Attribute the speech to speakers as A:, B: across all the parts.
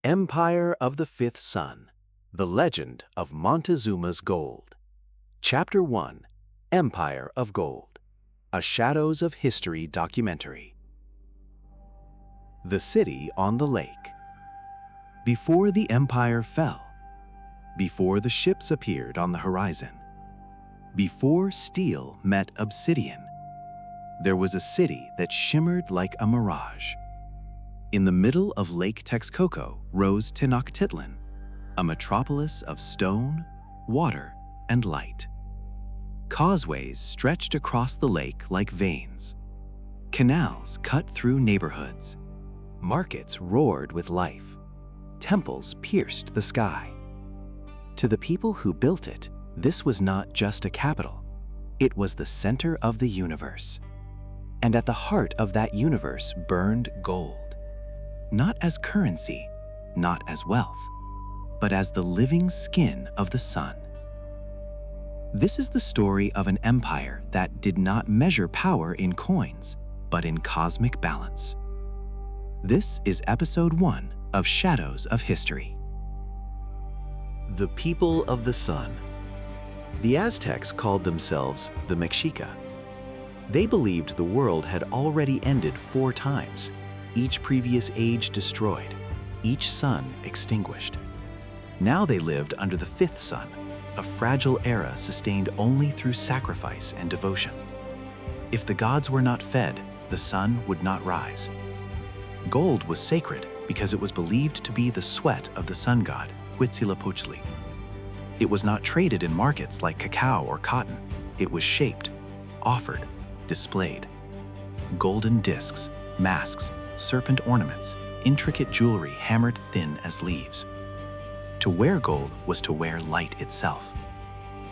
A: Empire of the Fifth Sun, The Legend of Montezuma's Gold. Chapter 1, Empire of Gold, a Shadows of History documentary. The City on the Lake. Before the empire fell, before the ships appeared on the horizon, before steel met obsidian, there was a city that shimmered like a mirage. In the middle of Lake Texcoco rose Tenochtitlan, a metropolis of stone, water, and light. Causeways stretched across the lake like veins. Canals cut through neighborhoods. Markets roared with life. Temples pierced the sky. To the people who built it, this was not just a capital. It was the center of the universe. And at the heart of that universe burned gold. Not as currency, not as wealth, but as the living skin of the sun. This is the story of an empire that did not measure power in coins, but in cosmic balance. This is episode 1 of Shadows of History. The people of the sun. The Aztecs called themselves the Mexica. They believed the world had already ended 4 times, each previous age destroyed, each sun extinguished. Now they lived under the 5th sun, a fragile era sustained only through sacrifice and devotion. If the gods were not fed, the sun would not rise. Gold was sacred because it was believed to be the sweat of the sun god, Huitzilopochtli. It was not traded in markets like cacao or cotton. It was shaped, offered, displayed. Golden discs, masks, serpent ornaments, intricate jewelry hammered thin as leaves. To wear gold was to wear light itself.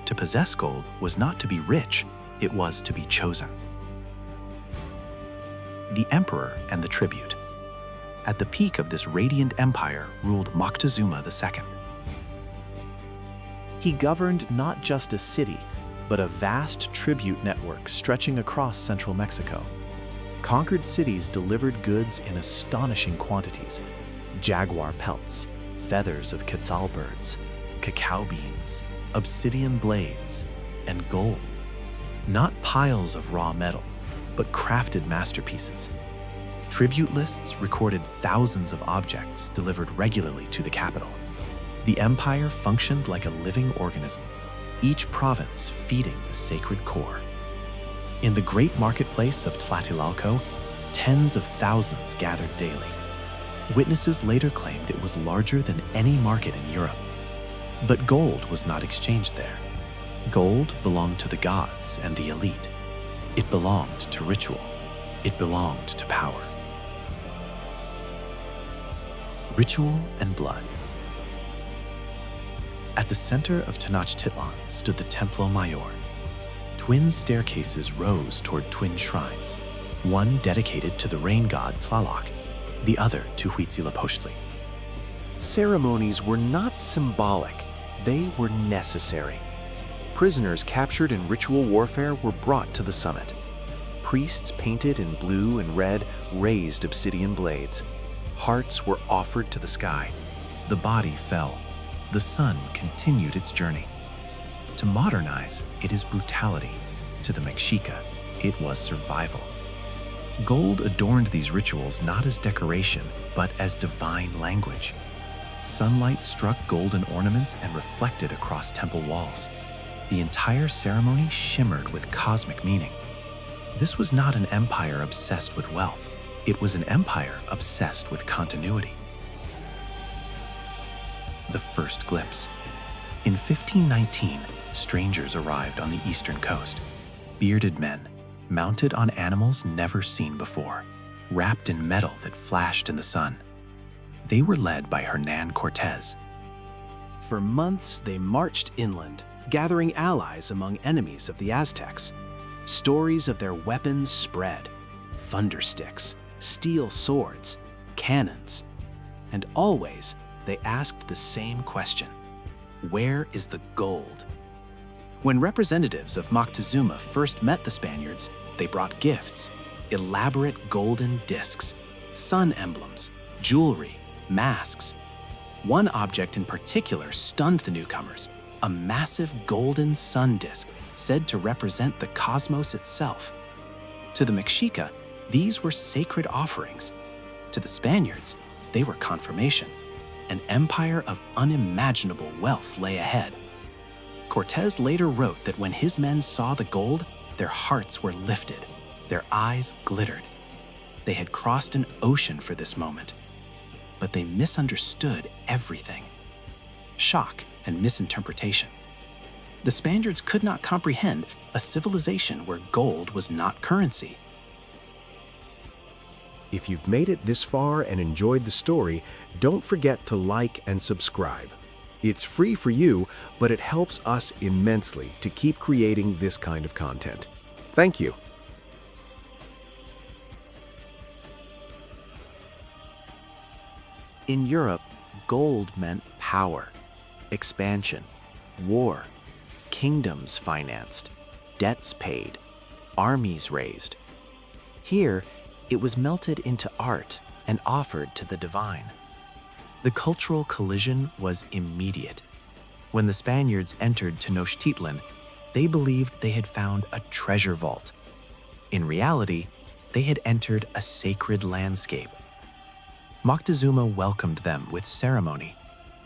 A: To possess gold was not to be rich, it was to be chosen. The emperor and the tribute. At the peak of this radiant empire ruled Moctezuma II.
B: He governed not just a city, but a vast tribute network stretching across central Mexico. Conquered cities delivered goods in astonishing quantities: jaguar pelts, feathers of quetzal birds, cacao beans, obsidian blades, and gold. Not piles of raw metal, but crafted masterpieces. Tribute lists recorded thousands of objects delivered regularly to the capital. The empire functioned like a living organism, each province feeding the sacred core. In the great marketplace of Tlatelolco, tens of thousands gathered daily. Witnesses later claimed it was larger than any market in Europe. But gold was not exchanged there. Gold belonged to the gods and the elite. It belonged to ritual. It belonged to power. Ritual and blood. At the center of Tenochtitlan stood the Templo Mayor. Twin staircases rose toward twin shrines, one dedicated to the rain god Tlaloc, the other to Huitzilopochtli.
A: Ceremonies were not symbolic, they were necessary. Prisoners captured in ritual warfare were brought to the summit. Priests painted in blue and red raised obsidian blades. Hearts were offered to the sky. The body fell. The sun continued its journey. To modernize, it is brutality. To the Mexica, it was survival. Gold adorned these rituals not as decoration, but as divine language. Sunlight struck golden ornaments and reflected across temple walls. The entire ceremony shimmered with cosmic meaning. This was not an empire obsessed with wealth. It was an empire obsessed with continuity. The first glimpse. In 1519, strangers arrived on the eastern coast. Bearded men, mounted on animals never seen before, wrapped in metal that flashed in the sun. They were led by Hernán Cortés.
B: For months, they marched inland, gathering allies among enemies of the Aztecs. Stories of their weapons spread: thunder sticks, steel swords, cannons. And always, they asked the same question: where is the gold? When representatives of Moctezuma first met the Spaniards, they brought gifts: elaborate golden discs, sun emblems, jewelry, masks,
A: One object in particular stunned the newcomers, a massive golden sun disk said to represent the cosmos itself. To the Mexica, these were sacred offerings. To the Spaniards, they were confirmation. An empire of unimaginable wealth lay ahead. Cortés later wrote that when his men saw the gold, their hearts were lifted, their eyes glittered. They had crossed an ocean for this moment, but they misunderstood everything. Shock and misinterpretation. The Spaniards could not comprehend a civilization where gold was not currency.
C: If you've made it this far and enjoyed the story, don't forget to like and subscribe. It's free for you, but it helps us immensely to keep creating this kind of content. Thank you.
B: In Europe, gold meant power, expansion, war, kingdoms financed, debts paid, armies raised. Here, it was melted into art and offered to the divine. The cultural collision was immediate. When the Spaniards entered Tenochtitlan, they believed they had found a treasure vault. In reality, they had entered a sacred landscape. Moctezuma welcomed them with ceremony.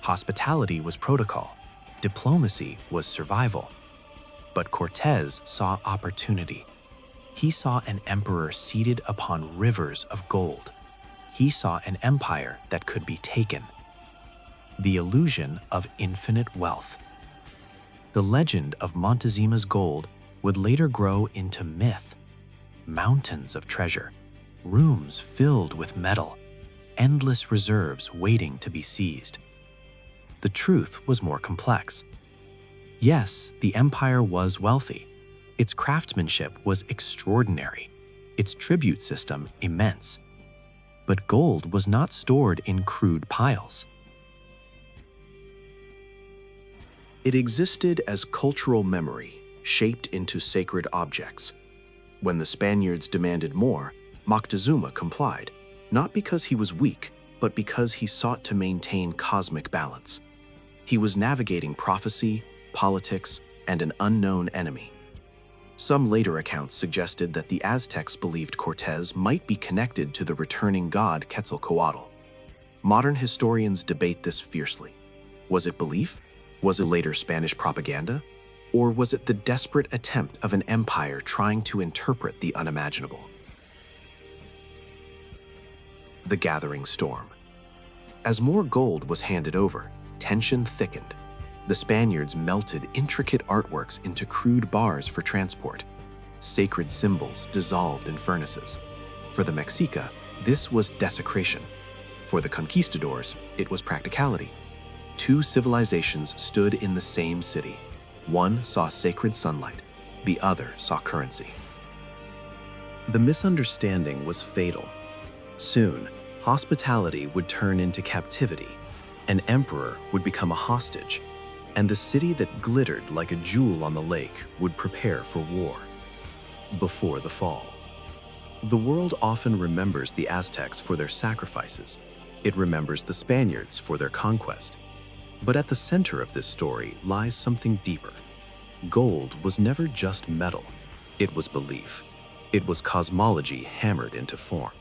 B: Hospitality was protocol. Diplomacy was survival. But Cortés saw opportunity. He saw an emperor seated upon rivers of gold. He saw an empire that could be taken. The illusion of infinite wealth. The legend of Montezuma's gold would later grow into myth. Mountains of treasure, rooms filled with metal, endless reserves waiting to be seized. The truth was more complex. Yes, the empire was wealthy. Its craftsmanship was extraordinary, its tribute system immense. But gold was not stored in crude piles.
D: It existed as cultural memory, shaped into sacred objects. When the Spaniards demanded more, Moctezuma complied, not because he was weak, but because he sought to maintain cosmic balance. He was navigating prophecy, politics, and an unknown enemy. Some later accounts suggested that the Aztecs believed Cortés might be connected to the returning god Quetzalcoatl. Modern historians debate this fiercely. Was it belief? Was it later Spanish propaganda? Or was it the desperate attempt of an empire trying to interpret the unimaginable? The gathering storm. As more gold was handed over, tension thickened. The Spaniards melted intricate artworks into crude bars for transport. Sacred symbols dissolved in furnaces. For the Mexica, this was desecration. For the conquistadors, it was practicality. Two civilizations stood in the same city. One saw sacred sunlight, the other saw currency.
A: The misunderstanding was fatal. Soon, hospitality would turn into captivity. An emperor would become a hostage, and the city that glittered like a jewel on the lake would prepare for war. Before the fall. The world often remembers the Aztecs for their sacrifices. It remembers the Spaniards for their conquest. But at the center of this story lies something deeper. Gold was never just metal. It was belief. It was cosmology hammered into form.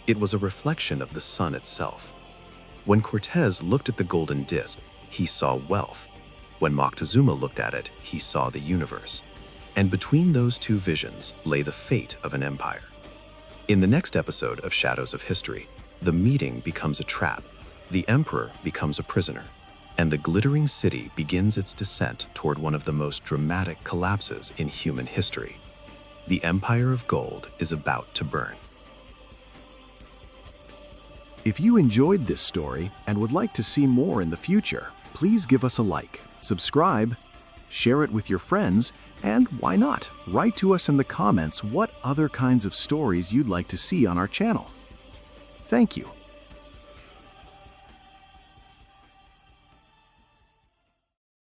A: It was a reflection of the sun itself. When Cortés looked at the golden disc, he saw wealth. When Moctezuma looked at it, he saw the universe. And between those two visions lay the fate of an empire. In the next episode of Shadows of History, the meeting becomes a trap, the emperor becomes a prisoner, and the glittering city begins its descent toward one of the most dramatic collapses in human history. The Empire of Gold is about to burn.
C: If you enjoyed this story and would like to see more in the future, please give us a like, subscribe, share it with your friends, and why not, write to us in the comments what other kinds of stories you'd like to see on our channel. Thank you.